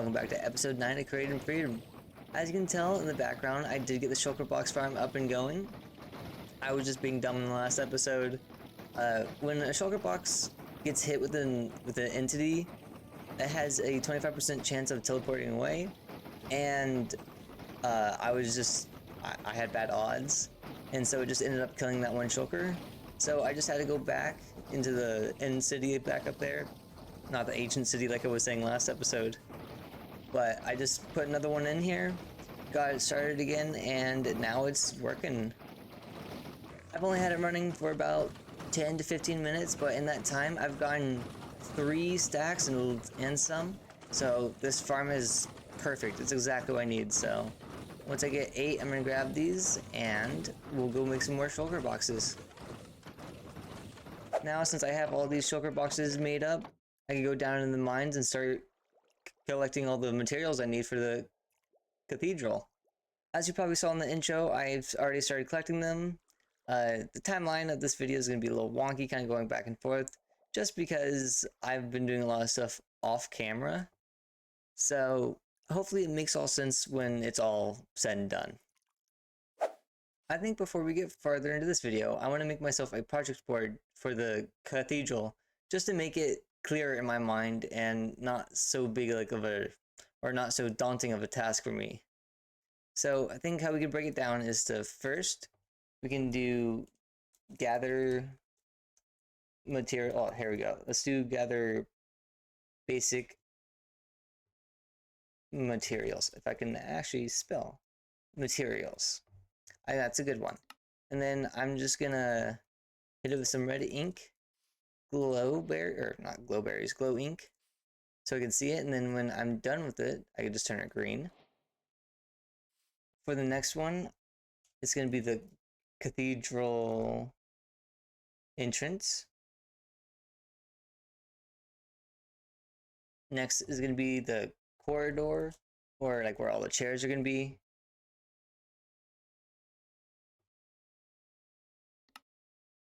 welcome back to episode 9 of Creating Freedom. As you can tell in the background, I did get the shulker box farm up and going. I was just being dumb in the last episode. When a shulker box gets hit with an entity, it has a 25% chance of teleporting away, and I had bad odds, and so it just ended up killing that one shulker. So I just had to go back into the end city back up there. Not the ancient city like I was saying last episode. But I just put another one in here, got it started again, and now it's working. I've only had it running for about 10 to 15 minutes, but in that time I've gotten 3 stacks and some. So this farm is perfect. It's exactly what I need. So once I get 8, I'm gonna grab these and we'll go make some more shulker boxes. Now, since I have all these shulker boxes made up, I can go down in the mines and start collecting all the materials I need for the cathedral. As you probably saw in the intro, I've already started collecting them. The timeline of this video is going to be a little wonky, kind of going back and forth, just because I've been doing a lot of stuff off camera. So hopefully it makes all sense when it's all said and done. I think before we get farther into this video, I want to make myself a project board for the cathedral, just to make it clear in my mind and not so big or not so daunting of a task for me. So I think how we can break it down is to first we can do gather material. Oh, here we go. Let's do gather basic materials. If I can actually spell materials, that's a good one. And then I'm just gonna hit it with some red ink. Glow ink, so I can see it, and then when I'm done with it, I can just turn it green. For the next one, it's going to be the cathedral entrance. Next is going to be the corridor, or like where all the chairs are going to be.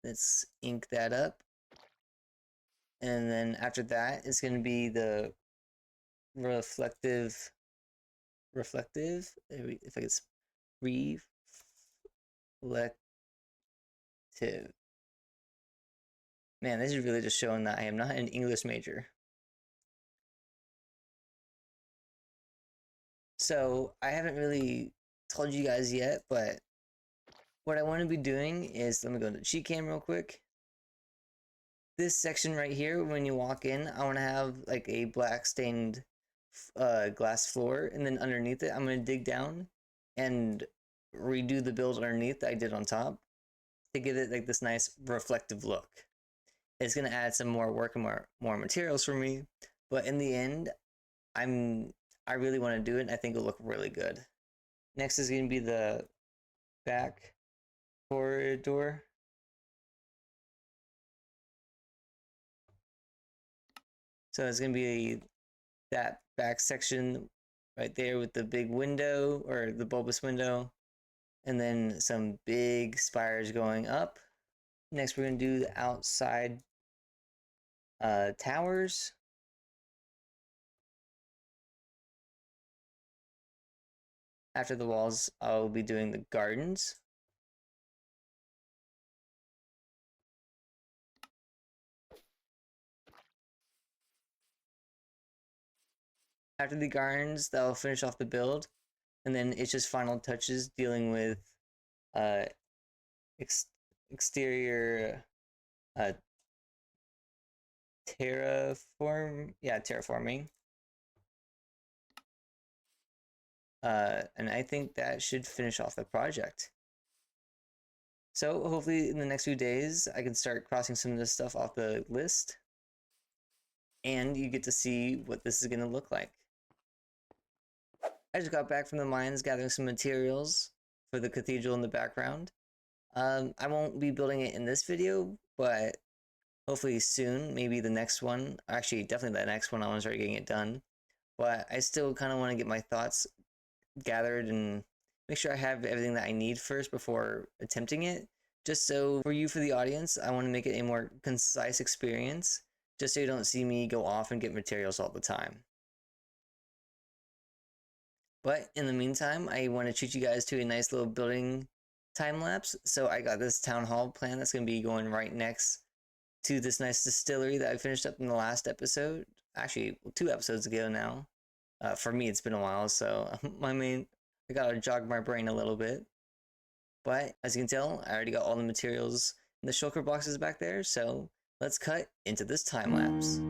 Let's ink that up. And then after that, it's going to be the reflective, if I could, reflective. Man, this is really just showing that I am not an English major. So I haven't really told you guys yet, but what I want to be doing is, let me go to the cheat cam real quick. This section right here, when you walk in, I want to have like a black stained glass floor, and then underneath it, I'm going to dig down and redo the build underneath that I did on top to give it like this nice reflective look. It's going to add some more work and more materials for me, but in the end, I really want to do it, and I think it'll look really good. Next is going to be the back corridor. So it's going to be that back section right there with the big window, or the bulbous window, and then some big spires going up. Next, we're going to do the outside towers. After the walls, I'll be doing the gardens. After the gardens, that'll finish off the build, and then it's just final touches dealing with exterior terraforming. And I think that should finish off the project. So hopefully in the next few days, I can start crossing some of this stuff off the list, and you get to see what this is going to look like. I just got back from the mines gathering some materials for the cathedral in the background. I won't be building it in this video, but hopefully soon, maybe the next one. Actually, definitely the next one, I want to start getting it done. But I still kind of want to get my thoughts gathered and make sure I have everything that I need first before attempting it. Just so for the audience, I want to make it a more concise experience, just so you don't see me go off and get materials all the time. But in the meantime, I want to treat you guys to a nice little building time lapse. So I got this town hall plan that's going to be going right next to this nice distillery that I finished up in the last episode. Actually, 2 episodes ago now. For me, it's been a while, so I gotta jog my brain a little bit. But as you can tell, I already got all the materials in the shulker boxes back there, so let's cut into this time lapse.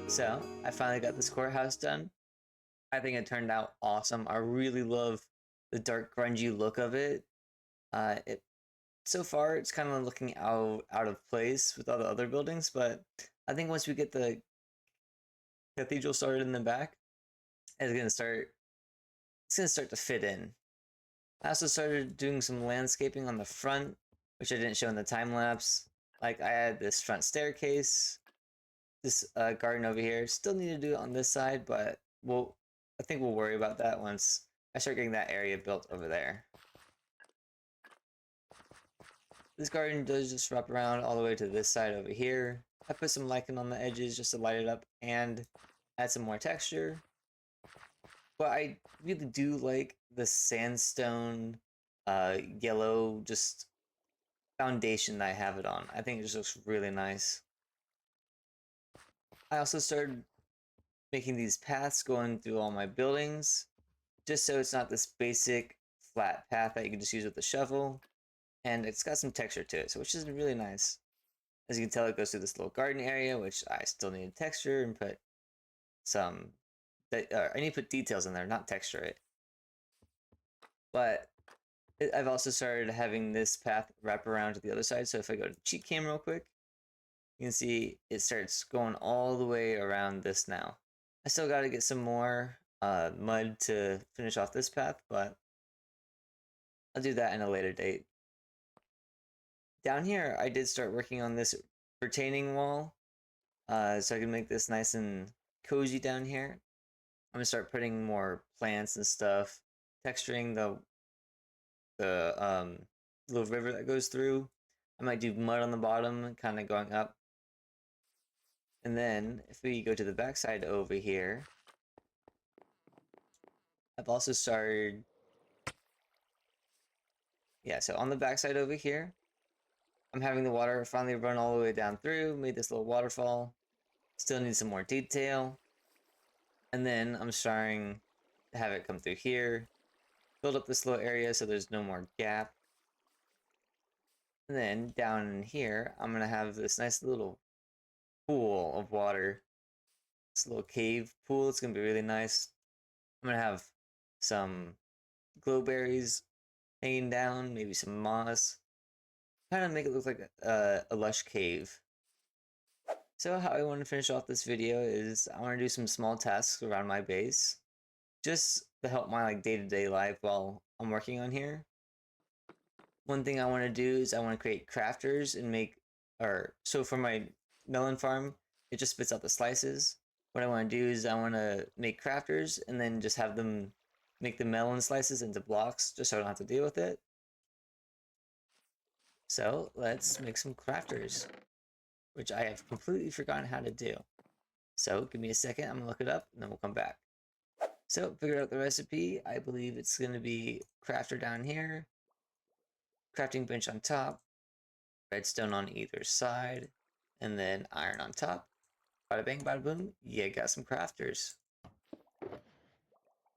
So, I finally got this courthouse done. I think it turned out awesome. I really love the dark, grungy look of it. It so far it's kind of looking out of place with all the other buildings, but I think once we get the cathedral started in the back, it's gonna start to fit in. I also started doing some landscaping on the front, which I didn't show in the time lapse. Like I had this front staircase, this garden over here. Still need to do it on this side, but I think we'll worry about that once I start getting that area built over there. This garden does just wrap around all the way to this side over here. I put some lichen on the edges just to light it up and add some more texture. But I really do like the sandstone yellow just foundation that I have it on. I think it just looks really nice. I also started making these paths going through all my buildings, just so it's not this basic flat path that you can just use with a shovel, and it's got some texture to it, so which is really nice. As you can tell, it goes through this little garden area, which I still need texture and put some. I need to put details in there, not texture it. But I've also started having this path wrap around to the other side, so if I go to the cheat cam real quick, you can see it starts going all the way around this now. I still got to get some more mud to finish off this path, but I'll do that in a later date. Down here, I did start working on this retaining wall, so I can make this nice and cozy down here. I'm gonna start putting more plants and stuff, texturing the little river that goes through. I might do mud on the bottom, kind of going up. And then, if we go to the backside over here, I've also started... Yeah, so on the backside over here, I'm having the water finally run all the way down through, made this little waterfall. Still need some more detail. And then I'm starting to have it come through here, build up this little area so there's no more gap. And then down in here, I'm going to have this nice little pool of water. This little cave pool. It's gonna be really nice. I'm gonna have some glowberries hanging down, maybe some moss. Kind of make it look like a lush cave. So how I want to finish off this video is I want to do some small tasks around my base, just to help my day-to-day life while I'm working on here. One thing I want to do is I want to create crafters and so for my melon farm, it just spits out the slices. What I want to do is I want to make crafters and then just have them make the melon slices into blocks just so I don't have to deal with it. So let's make some crafters, which I have completely forgotten how to do. So give me a second, I'm gonna look it up and then we'll come back. So figured out the recipe. I believe it's gonna be crafter down here, crafting bench on top, redstone on either side, and then iron on top. Bada bang, bada boom, yeah, got some crafters.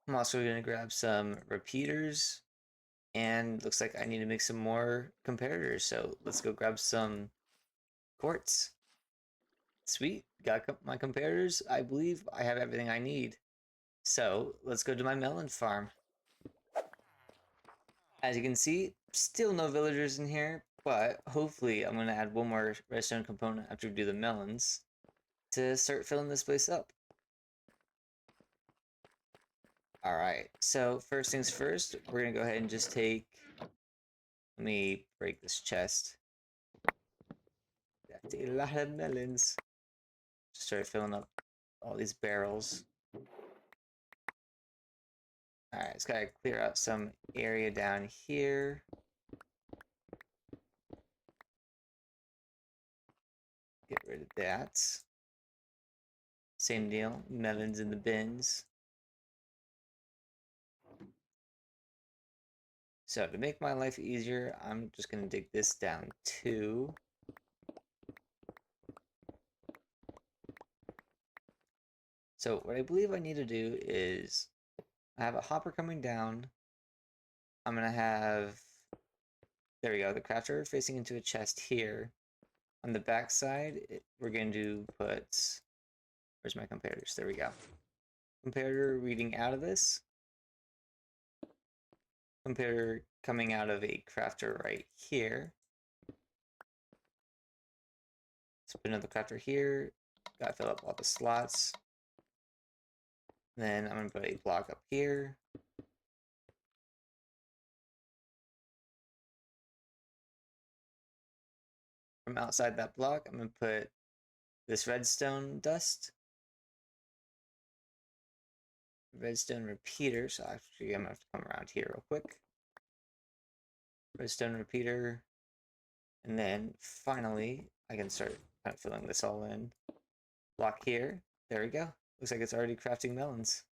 I'm also gonna grab some repeaters, and looks like I need to make some more comparators, so let's go grab some quartz. Sweet, got my comparators. I believe I have everything I need. So let's go to my melon farm. As you can see, still no villagers in here, but hopefully I'm going to add one more redstone component after we do the melons to start filling this place up. Alright, so first things first, we're going to go ahead and just let me break this chest. That's a lot of melons. Just start filling up all these barrels. Alright, just gotta clear out some area down here. Get rid of that. Same deal, melons in the bins. So to make my life easier, I'm just gonna dig this down too. So what I believe I need to do is I have a hopper coming down. I'm gonna have, there we go, the crafter facing into a chest here. On the back side, we're going to put, where's my comparators? There we go. Comparator reading out of this. Comparator coming out of a crafter right here. Let's put another crafter here. Gotta fill up all the slots. Then I'm gonna put a block up here. From outside that block, I'm gonna put this redstone dust. Redstone repeater, so actually I'm gonna have to come around here real quick. Redstone repeater. And then finally, I can start kind of filling this all in. Block here. There we go. Looks like it's already crafting melons.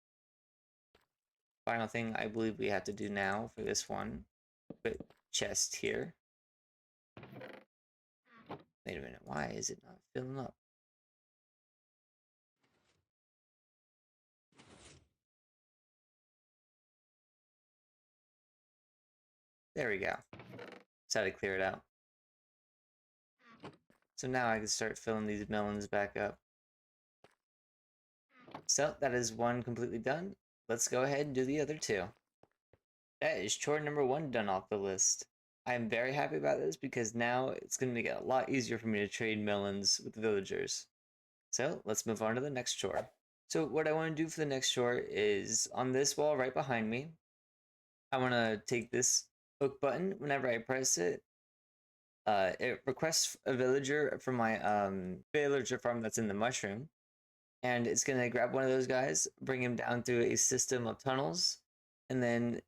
Final thing I believe we have to do now for this one. Put chest here. Wait a minute, why is it not filling up? There we go. Just had to clear it out. So now I can start filling these melons back up. So that is one completely done. Let's go ahead and do the other two. That is chore number 1 done off the list. I am very happy about this because now it's going to make it a lot easier for me to trade melons with the villagers. So let's move on to the next chore. So what I want to do for the next chore is on this wall right behind me, I want to take this hook button. Whenever I press it, it requests a villager from my villager farm that's in the mushroom. And it's going to grab one of those guys, bring him down through a system of tunnels, and then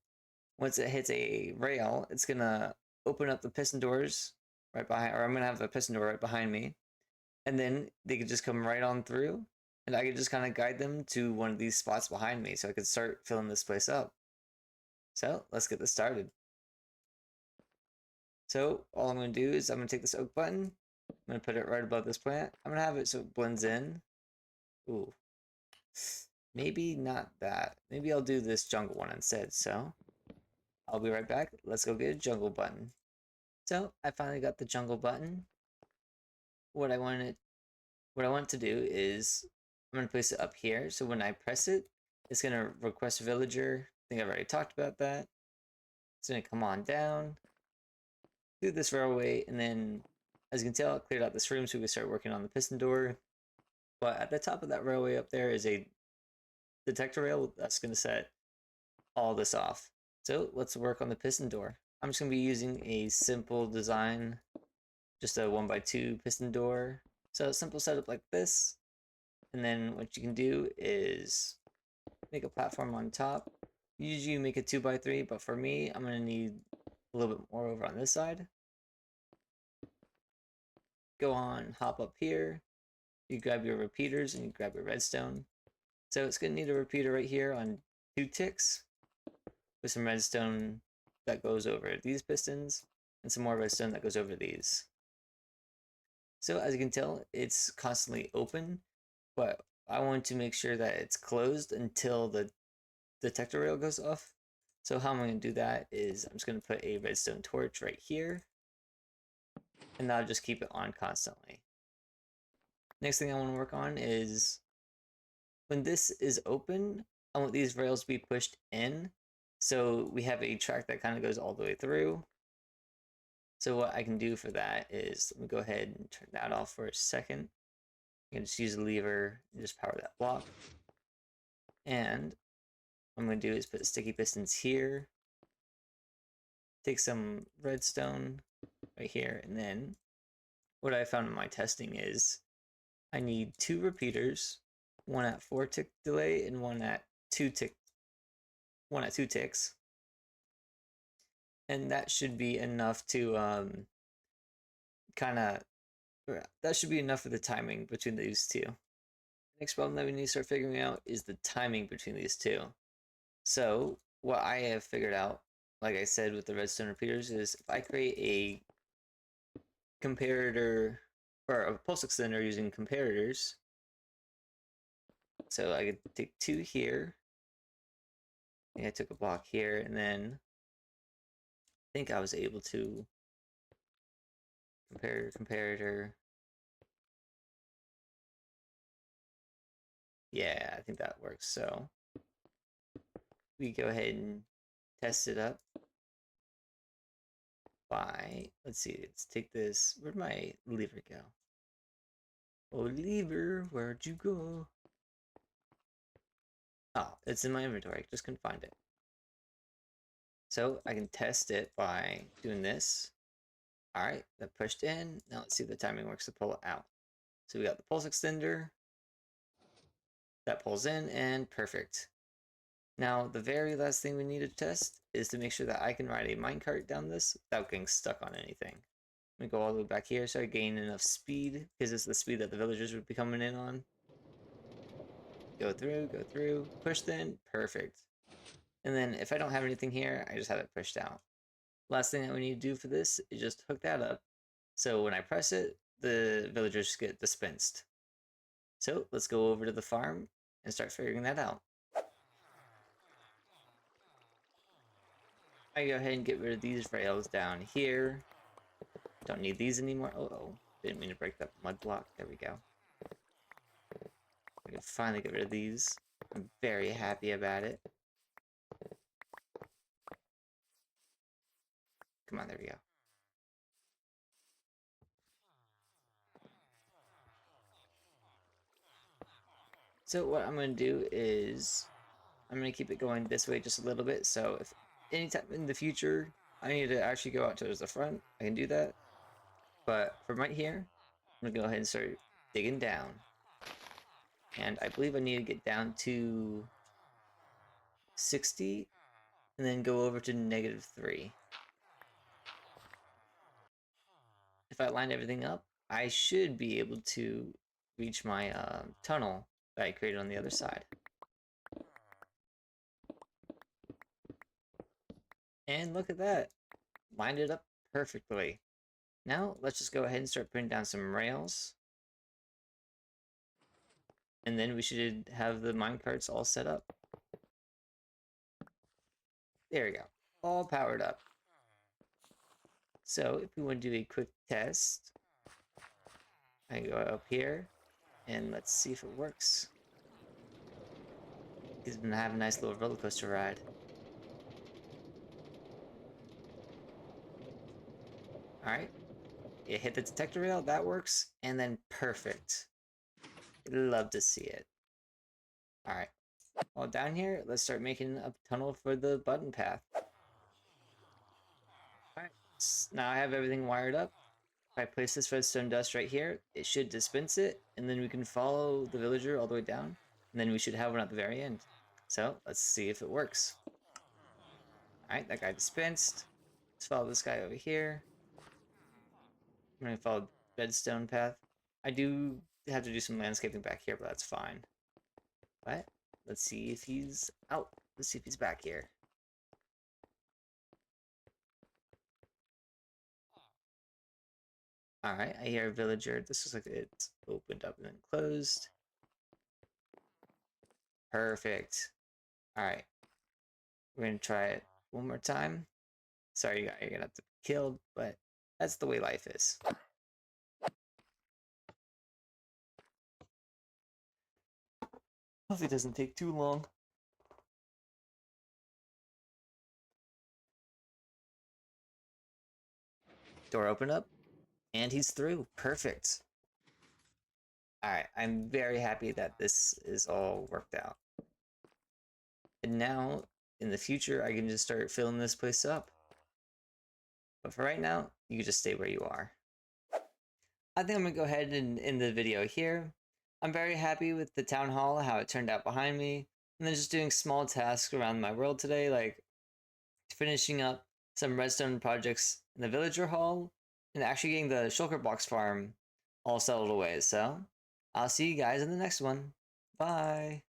once it hits a rail, it's going to open up the piston doors right behind, or I'm going to have the piston door right behind me, and then they could just come right on through, and I could just kind of guide them to one of these spots behind me so I could start filling this place up. So let's get this started. So all I'm going to do is I'm going to take this oak button, I'm going to put it right above this plant, I'm going to have it so it blends in. Ooh, maybe not that. Maybe I'll do this jungle one instead, so I'll be right back. Let's go get a jungle button. So I finally got the jungle button. What what I want to do is I'm going to place it up here. So when I press it, it's going to request a villager. I think I've already talked about that. It's going to come on down, do this railway, and then as you can tell, it cleared out this room so we can start working on the piston door. But at the top of that railway up there is a detector rail that's going to set all this off. So let's work on the piston door. I'm just going to be using a simple design, just a 1x2 piston door. So simple setup like this. And then what you can do is make a platform on top. Usually you make a 2x3, but for me, I'm going to need a little bit more over on this side. Go on, hop up here. You grab your repeaters and you grab your redstone. So it's going to need a repeater right here on 2 ticks with some redstone that goes over these pistons and some more redstone that goes over these. So as you can tell, it's constantly open, but I want to make sure that it's closed until the detector rail goes off. So how I'm going to do that is I'm just going to put a redstone torch right here, and that'll just keep it on constantly. Next thing I want to work on is when this is open, I want these rails to be pushed in, so we have a track that kind of goes all the way through. So what I can do for that is, let me go ahead and turn that off for a second. I can just use a lever and just power that block. And what I'm going to do is put sticky pistons here, take some redstone right here, and then what I found in my testing is I need 2 repeaters, one at 4 tick delay and one at 2 ticks. And that should be enough to that should be enough for the timing between these two. Next problem that we need to start figuring out is the timing between these two. So what I have figured out, like I said with the redstone repeaters, is if I create a comparator or a pulse extender using comparators, so I could take 2 here. I think I took a block here, and then I think I was able to comparator. Yeah, I think that works. So we go ahead and test it up by, let's see, let's take this. Where'd my lever go? Oh, lever, where'd you go? Oh, it's in my inventory. I just couldn't find it. So I can test it by doing this. All right, that pushed in. Now let's see if the timing works to pull it out. So we got the pulse extender. That pulls in, and perfect. Now, the very last thing we need to test is to make sure that I can ride a minecart down this without getting stuck on anything. Let me go all the way back here so I gain enough speed, because it's the speed that the villagers would be coming in on. Go through, push in, perfect. And then if I don't have anything here, I just have it pushed out. Last thing that we need to do for this is just hook that up. So when I press it, the villagers get dispensed. So let's go over to the farm and start figuring that out. I go ahead and get rid of these rails down here. Don't need these anymore. Oh, didn't mean to break that mud block. There we go. We can finally get rid of these. I'm very happy about it. Come on, there we go. So what I'm going to do is I'm going to keep it going this way just a little bit. So if anytime in the future I need to actually go out towards the front, I can do that. But from right here, I'm going to go ahead and start digging down. And I believe I need to get down to 60 and then go over to -3. If I line everything up, I should be able to reach my tunnel that I created on the other side. And look at that. Lined it up perfectly. Now, let's just go ahead and start putting down some rails. And then we should have the minecarts all set up. There we go. All powered up. So, if we want to do a quick test, I go up here. And let's see if it works. He's been having a nice little roller coaster ride. Alright. You hit the detector rail, that works. And then perfect. Love to see it. Alright. Well, down here, let's start making a tunnel for the button path. Alright. Now I have everything wired up. If I place this redstone dust right here, it should dispense it, and then we can follow the villager all the way down, and then we should have one at the very end. So, let's see if it works. Alright, that guy dispensed. Let's follow this guy over here. I'm going to follow the redstone path. I do have to do some landscaping back here, but that's fine. But, let's see if he's out. Let's see if he's back here. Alright, I hear a villager. This looks like it's opened up and then closed. Perfect. Alright. We're gonna try it one more time. Sorry, you're gonna have to be killed, but that's the way life is. Hopefully it doesn't take too long. Door open up, and he's through. Perfect. Alright, I'm very happy that this is all worked out. And now, in the future, I can just start filling this place up. But for right now, you can just stay where you are. I think I'm gonna go ahead and end the video here. I'm very happy with the town hall, how it turned out behind me, and then just doing small tasks around my world today, like finishing up some redstone projects in the villager hall, and actually getting the shulker box farm all settled away. So, I'll see you guys in the next one. Bye!